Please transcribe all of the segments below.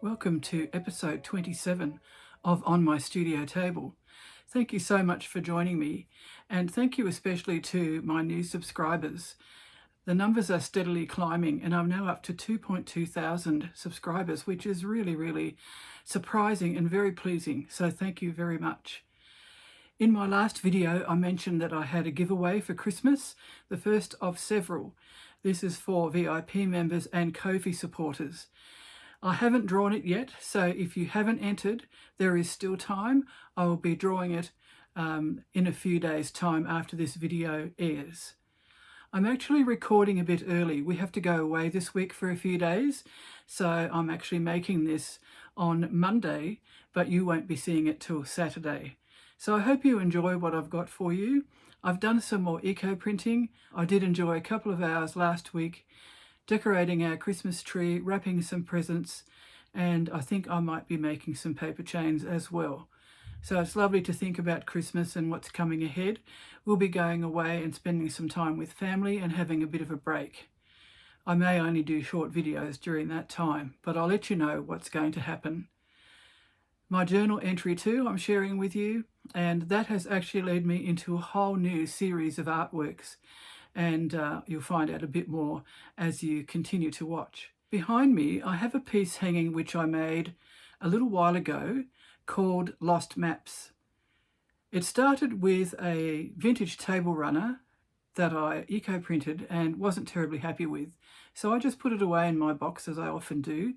Welcome to episode 27 of On My Studio Table. Thank you so much for joining me, and thank you especially to my new subscribers. The numbers are steadily climbing, and I'm now up to 2.2 thousand subscribers, which is really surprising and very pleasing. So thank you very much. In my last video, I mentioned that I had a giveaway for Christmas, the first of several. This is for VIP members and Ko-fi supporters. I haven't drawn it yet, so if you haven't entered, there is still time. I will be drawing it in a few days' time after this video airs. I'm actually recording a bit early. We have to go away this week for a few days, so I'm actually making this on Monday, but you won't be seeing it till Saturday. So I hope you enjoy what I've got for you. I've done some more eco printing. I did enjoy a couple of hours last week decorating our Christmas tree, wrapping some presents, and I think I might be making some paper chains as well. So it's lovely to think about Christmas and what's coming ahead. We'll be going away and spending some time with family and having a bit of a break. I may only do short videos during that time, but I'll let you know what's going to happen. My journal entry too, I'm sharing with you, and that has actually led me into a whole new series of artworks. And you'll find out a bit more as you continue to watch. Behind me, I have a piece hanging which I made a little while ago called Lost Maps. It started with a vintage table runner that I eco-printed and wasn't terribly happy with. So I just put it away in my box, as I often do.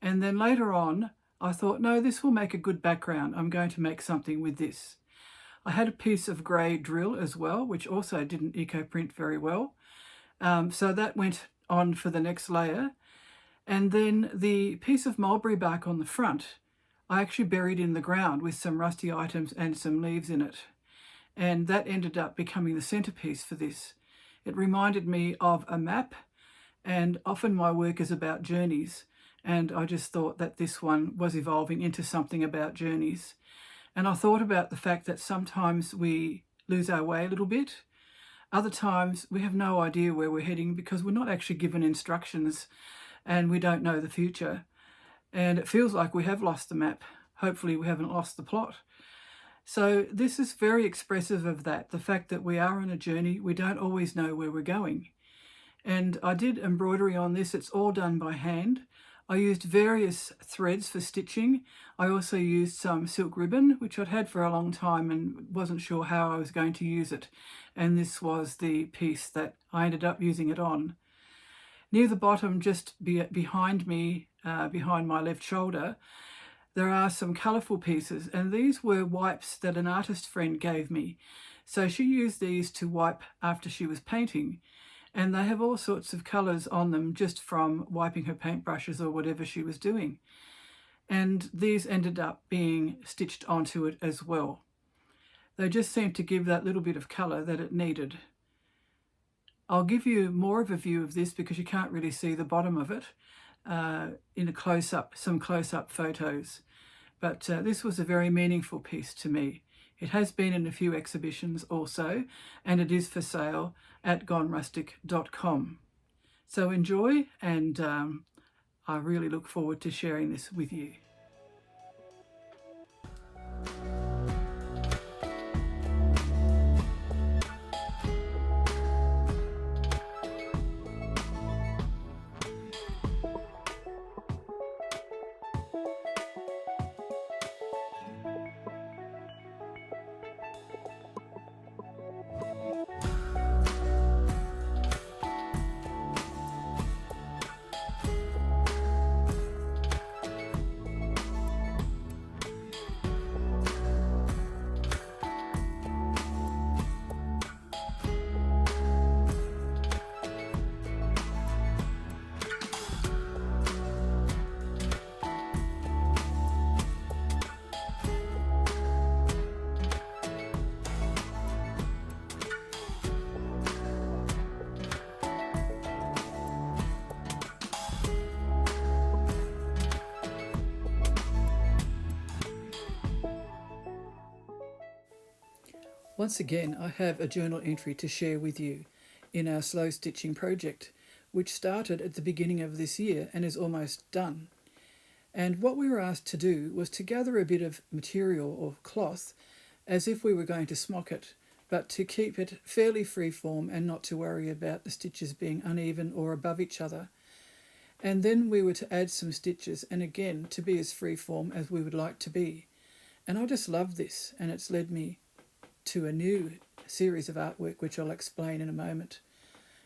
And then later on, I thought, no, this will make a good background. I'm going to make something with this. I had a piece of grey drill as well, which also didn't eco-print very well. So that went on for the next layer. And then the piece of mulberry bark on the front, I actually buried in the ground with some rusty items and some leaves in it. And that ended up becoming the centerpiece for this. It reminded me of a map, and often my work is about journeys. And I just thought that this one was evolving into something about journeys. And I thought about the fact that sometimes we lose our way a little bit. Other times we have no idea where we're heading because we're not actually given instructions and we don't know the future. And it feels like we have lost the map. Hopefully we haven't lost the plot. So this is very expressive of that, the fact that we are on a journey. We don't always know where we're going. And I did embroidery on this. It's all done by hand. I used various threads for stitching. I also used some silk ribbon, which I'd had for a long time and wasn't sure how I was going to use it. And this was the piece that I ended up using it on. Near the bottom, just behind me, behind my left shoulder, there are some colourful pieces. And these were wipes that an artist friend gave me. So she used these to wipe after she was painting. And they have all sorts of colours on them just from wiping her paintbrushes or whatever she was doing. And these ended up being stitched onto it as well. They just seemed to give that little bit of colour that it needed. I'll give you more of a view of this because you can't really see the bottom of it in a close-up, some close-up photos. But this was a very meaningful piece to me. It has been in a few exhibitions also, and it is for sale at gonerustic.com. So enjoy, and I really look forward to sharing this with you. Once again, I have a journal entry to share with you in our slow stitching project, which started at the beginning of this year and is almost done. And what we were asked to do was to gather a bit of material or cloth as if we were going to smock it, but to keep it fairly free-form and not to worry about the stitches being uneven or above each other. And then we were to add some stitches, and again to be as free-form as we would like to be. And I just love this, and it's led me to a new series of artwork which I'll explain in a moment.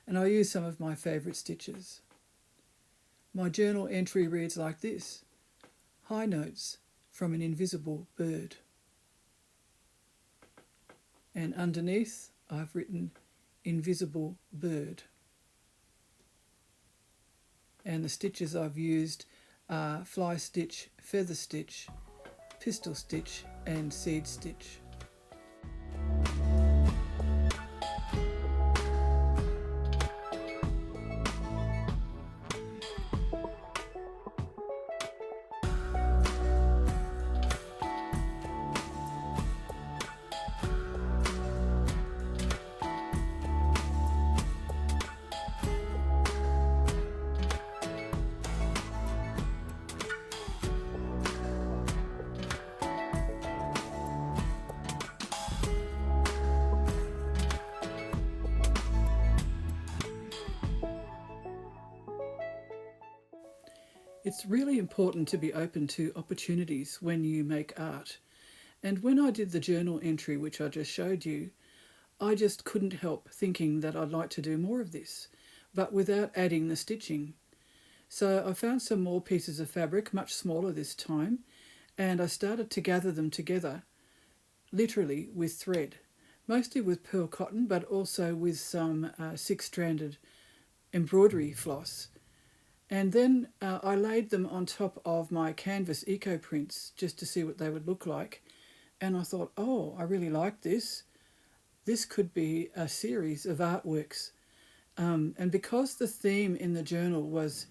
And I use some of my favourite stitches. My journal entry reads like this: high notes from an invisible bird. And underneath I've written invisible bird. And the stitches I've used are fly stitch, feather stitch, pistol stitch and seed stitch. It's really important to be open to opportunities when you make art. And when I did the journal entry, which I just showed you, I just couldn't help thinking that I'd like to do more of this, but without adding the stitching. So I found some more pieces of fabric, much smaller this time, and I started to gather them together, literally with thread, mostly with pearl cotton, but also with some six-stranded embroidery floss. And then I laid them on top of my canvas eco prints just to see what they would look like. And I thought, oh, I really like this. This could be a series of artworks. And because the theme in the journal was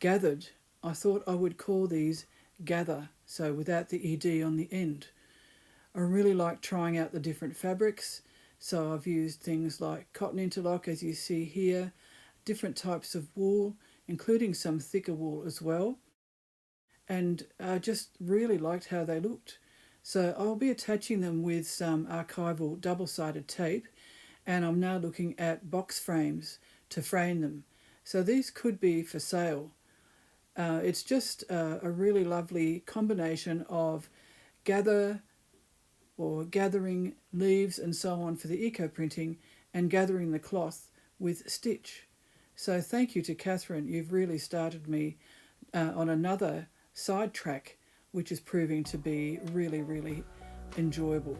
gathered, I thought I would call these Gather, so without the ED on the end. I really like trying out the different fabrics. So I've used things like cotton interlock, as you see here, different types of wool, including some thicker wool as well. And I just really liked how they looked. So I'll be attaching them with some archival double-sided tape, and I'm now looking at box frames to frame them. So these could be for sale. It's just a really lovely combination of gathering leaves and so on for the eco printing and gathering the cloth with stitch. So thank you to Kathryn. You've really started me on another side track, which is proving to be really, really enjoyable.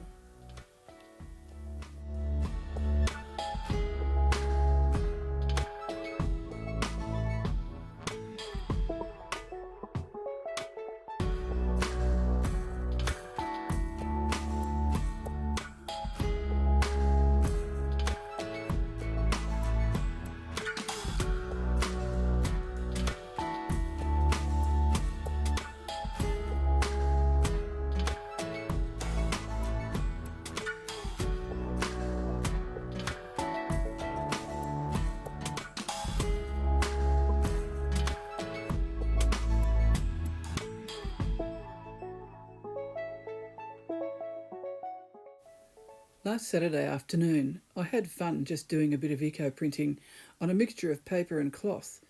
Last Saturday afternoon, I had fun just doing a bit of eco printing on a mixture of paper and cloth.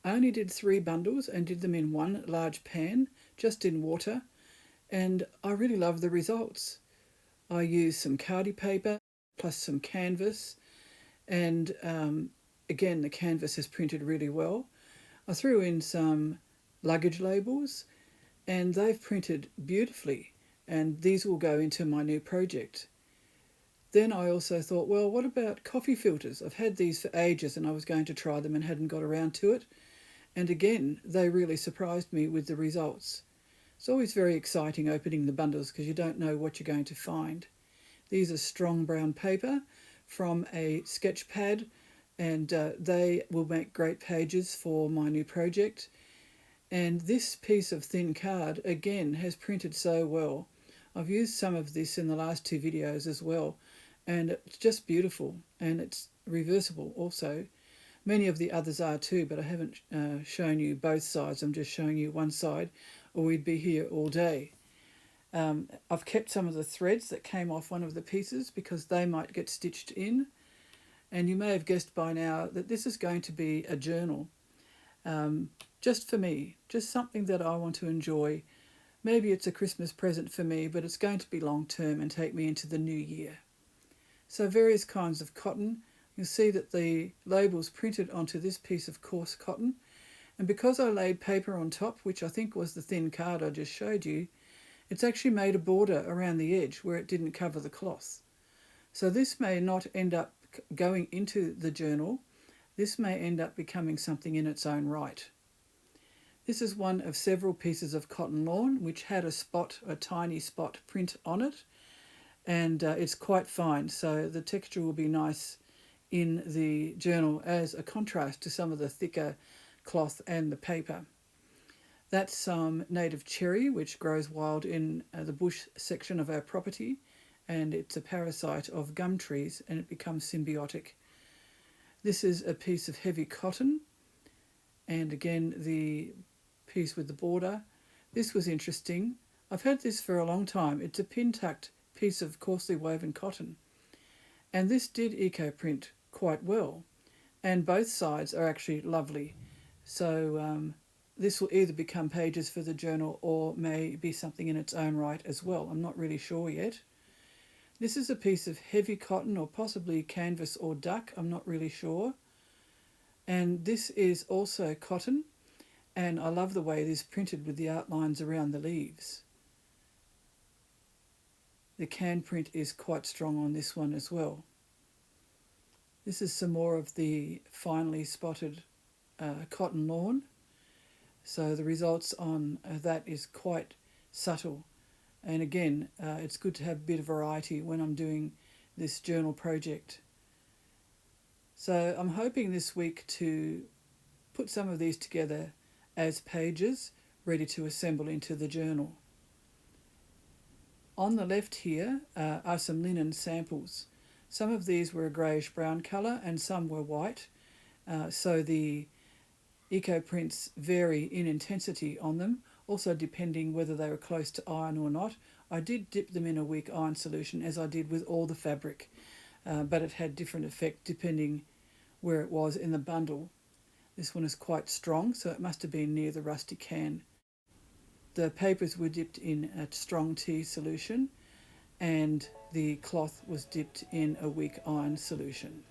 I only did 3 bundles and did them in one large pan, just in water, and I really love the results. I used some cardi paper plus some canvas, and again, the canvas has printed really well. I threw in some luggage labels, and they've printed beautifully, and these will go into my new project. Then I also thought, well, what about coffee filters? I've had these for ages and I was going to try them and hadn't got around to it. And again, they really surprised me with the results. It's always very exciting opening the bundles because you don't know what you're going to find. These are strong brown paper from a sketch pad, and they will make great pages for my new project. And this piece of thin card, again, has printed so well. I've used some of this in the last 2 videos as well, and it's just beautiful, and it's reversible also. Many of the others are too, but I haven't shown you both sides. I'm just showing you one side. or we'd be here all day. I've kept some of the threads that came off one of the pieces because they might get stitched in. And you may have guessed by now that this is going to be a journal, just for me, just something that I want to enjoy. Maybe it's a Christmas present for me, but it's going to be long term and take me into the new year. So various kinds of cotton. You'll see that the label's printed onto this piece of coarse cotton. And because I laid paper on top, which I think was the thin card I just showed you, it's actually made a border around the edge where it didn't cover the cloth. So this may not end up going into the journal. This may end up becoming something in its own right. This is one of several pieces of cotton lawn which had a tiny spot print on it, and it's quite fine, so the texture will be nice in the journal as a contrast to some of the thicker cloth and the paper. That's some native cherry which grows wild in the bush section of our property, and it's a parasite of gum trees and it becomes symbiotic. This is a piece of heavy cotton, and again the piece with the border. This was interesting. I've had this for a long time. It's a pin-tucked piece of coarsely woven cotton, and this did eco-print quite well, and both sides are actually lovely. So this will either become pages for the journal or may be something in its own right as well. I'm not really sure yet. This is a piece of heavy cotton or possibly canvas or duck, I'm not really sure. And this is also cotton, and I love the way it is printed with the outlines around the leaves. The can print is quite strong on this one as well. This is some more of the finely spotted cotton lawn. So the results on that is quite subtle. And again, it's good to have a bit of variety when I'm doing this journal project. So I'm hoping this week to put some of these together as pages ready to assemble into the journal. On the left here are some linen samples. Some of these were a greyish brown colour and some were white. So the eco prints vary in intensity on them, also depending whether they were close to iron or not. I did dip them in a weak iron solution as I did with all the fabric, but it had different effect depending where it was in the bundle. This one is quite strong, so it must have been near the rusty can. The papers were dipped in a strong tea solution and the cloth was dipped in a weak iron solution.